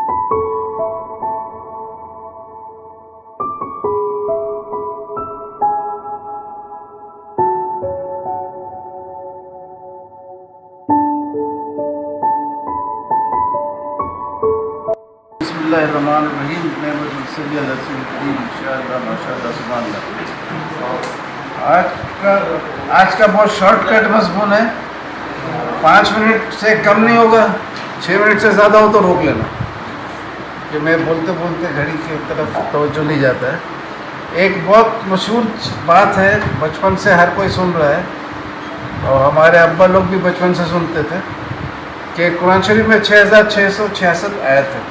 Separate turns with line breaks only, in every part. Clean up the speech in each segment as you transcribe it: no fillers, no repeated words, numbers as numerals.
बिस्मिल्लाहिर्रहमानिर्रहीम। इंशाअल्लाह माशाअल्लाह सुभान अल्लाह। आज का बहुत शॉर्टकट मज़मून है, 5 मिनट से कम नहीं होगा, 6 मिनट से ज़्यादा हो तो रोक लेना कि मैं बोलते बोलते घड़ी की तरफ तवज्जो नहीं जाता है। एक बहुत मशहूर बात है, बचपन से हर कोई सुन रहा है और हमारे अब्बा लोग भी बचपन से सुनते थे कि कुरान शरीफ में 6666 आयत है।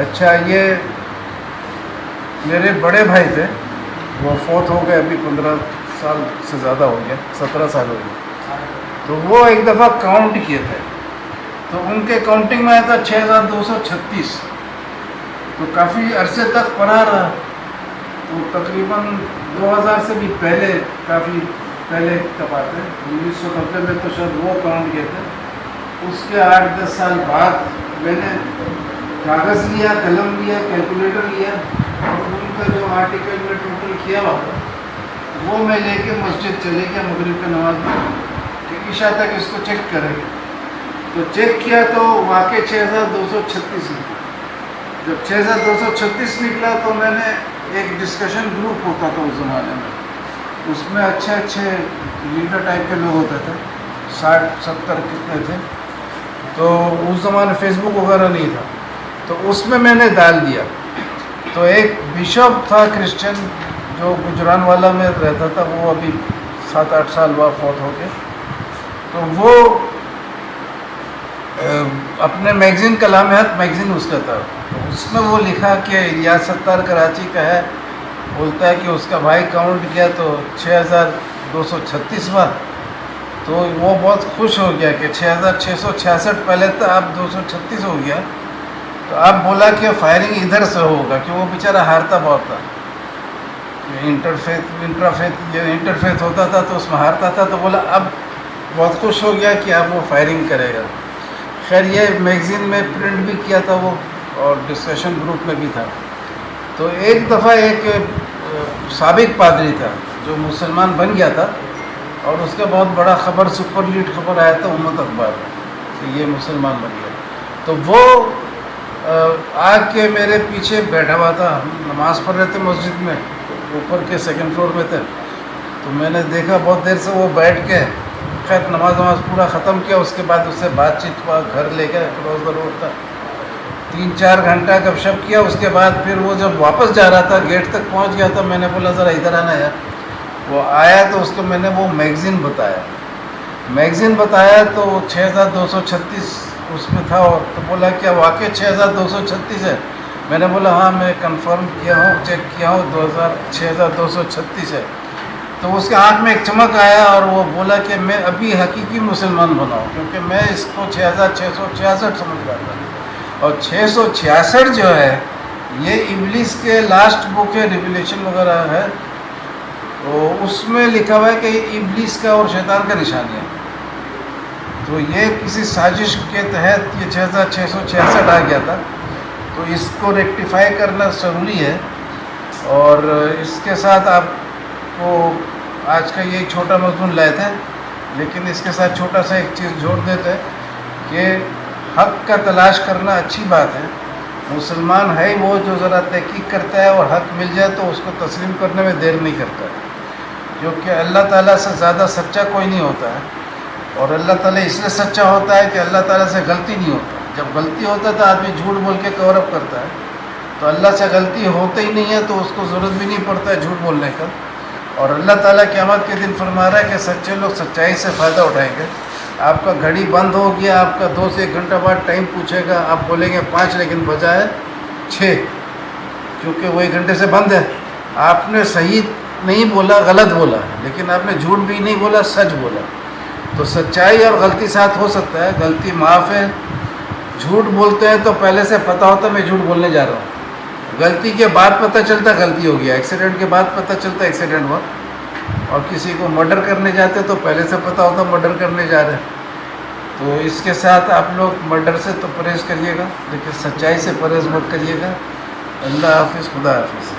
अच्छा, ये मेरे बड़े भाई थे, वो फौत हो गए अभी 15 साल से ज़्यादा हो गया, 17 साल हो गए। तो वो एक दफ़ा काउंट किए थे, तो उनके काउंटिंग में आया था 6236। तो काफ़ी अरसे तक पढ़ा रहा, तो तकरीबन 2000 से भी पहले, काफ़ी पहले का बात है, 1990 में तो शायद वो काउंट किए थे। उसके 8-10 साल बाद मैंने कागज़ लिया, कलम लिया, कैलकुलेटर लिया और उनका जो आर्टिकल में टोटल किया हुआ था वो मैं लेके मस्जिद चले गया मगरिब की नमाज में कि ईशा तक इसको चेक करेंगे। तो चेक किया तो वाकई 6236 निकला। जब 6236 निकला तो मैंने एक डिस्कशन ग्रुप होता था उस ज़माने में, उसमें अच्छे लीडर टाइप के लोग होते थे, 60-70 कितने थे। तो उस ज़माने फेसबुक वगैरह नहीं था, तो उसमें मैंने डाल दिया। तो एक बिशप था क्रिश्चियन जो गुजरानवाला में रहता था, वो अभी 7-8 साल बाद फौत हो गए। तो वो अपने मैगज़ीन कलाम-ए-हक़ मैगज़ीन उसका था, तो उसमें वो लिखा कि इलियास सत्तार कराची का है, बोलता है कि उसका भाई काउंट किया तो 6236 बार। तो वो बहुत खुश हो गया कि 6666 पहले था, अब 236 हो गया। तो अब बोला कि फायरिंग इधर से होगा कि वो बेचारा हारता बहुत था। इंटरफेथ होता था तो उसमें हारता था, तो बोला अब बहुत खुश हो गया कि अब वो फायरिंग करेगा। खैर ये मैगज़ीन में प्रिंट भी किया था वो और डिस्कशन ग्रुप में भी था। तो एक दफ़ा एक साबिक पादरी था जो मुसलमान बन गया था और उसका बहुत बड़ा खबर, सुपर लीड खबर आया था उम्मत अखबार में कि ये मुसलमान बन गया। तो वो आके मेरे पीछे बैठा हुआ था, हम नमाज़ पढ़ रहे थे मस्जिद में, ऊपर के 2nd फ्लोर में थे। तो मैंने देखा बहुत देर से वो बैठ के, खैर नमाज पूरा ख़त्म किया, उसके बाद उससे बातचीत हुआ, घर ले गए, रोज़ रोड था, 3-4 घंटा गपशप किया। उसके बाद फिर वो जब वापस जा रहा था, गेट तक पहुंच गया था, मैंने बोला ज़रा इधर आना यार। वो आया तो उसको मैंने वो मैगज़ीन बताया तो 6236 उसमें था। और तो बोला क्या वाकई 6236 है? मैंने बोला हाँ, मैं कंफर्म किया हूँ, चेक किया हूँ, 6236 है। तो उसके आँख में एक चमक आया और वो बोला कि मैं अभी हकीकी मुसलमान बना हूँ, क्योंकि मैं इसको 6666 समझ रहा था। और 666 जो है ये इब्लीस के लास्ट बुक है, रिविलेशन वगैरह है, तो उसमें लिखा हुआ है कि इब्लीस का और शैतान का निशानी है। तो ये किसी साजिश के तहत ये 6666 आ गया था, तो इसको रेक्टिफाई करना ज़रूरी है। और इसके साथ आपको आज का ये छोटा मज़मून लाए थे, लेकिन इसके साथ छोटा सा एक चीज़ जोड़ देते हैं कि हक़ का तलाश करना अच्छी बात है। मुसलमान है वो जो ज़रा तहक़ीक़ करता है और हक़ मिल जाए तो उसको तस्लीम करने में देर नहीं करता, क्योंकि अल्लाह ताला से ज़्यादा सच्चा कोई नहीं होता है। और अल्लाह ताला इसलिए सच्चा होता है कि अल्लाह ताला से गलती नहीं होता। जब गलती होता है तो आदमी झूठ बोल के कवर अप करता है, तो अल्लाह से गलती होते ही नहीं है तो उसको ज़रूरत भी नहीं पड़ता है झूठ बोलने का। और अल्लाह ताला क़यामत के दिन फरमा रहा है कि सच्चे लोग सच्चाई से फ़ायदा उठाएंगे। आपका घड़ी बंद हो गया, आपका 2 से 1 घंटा बाद टाइम पूछेगा, आप बोलेंगे 5 लेकिन बजा है 6, क्योंकि वो 1 घंटे से बंद है। आपने सही नहीं बोला, गलत बोला, लेकिन आपने झूठ भी नहीं बोला, सच बोला। तो सच्चाई और गलती साथ हो सकता है, गलती माफ़ है। झूठ बोलते हैं तो पहले से पता होता मैं झूठ बोलने जा रहा हूँ, गलती के बाद पता चलता गलती हो गया, एक्सीडेंट के बाद पता चलता एक्सीडेंट हुआ। और किसी को मर्डर करने जाते तो पहले से पता होता मर्डर करने जा रहे हैं। تو اس کے ساتھ آپ لوگ مرڈر سے تو پرہیز کریے گا، لیکن سچائی سے پرہیز مت کریے گا۔ اللہ حافظ، خدا حافظ۔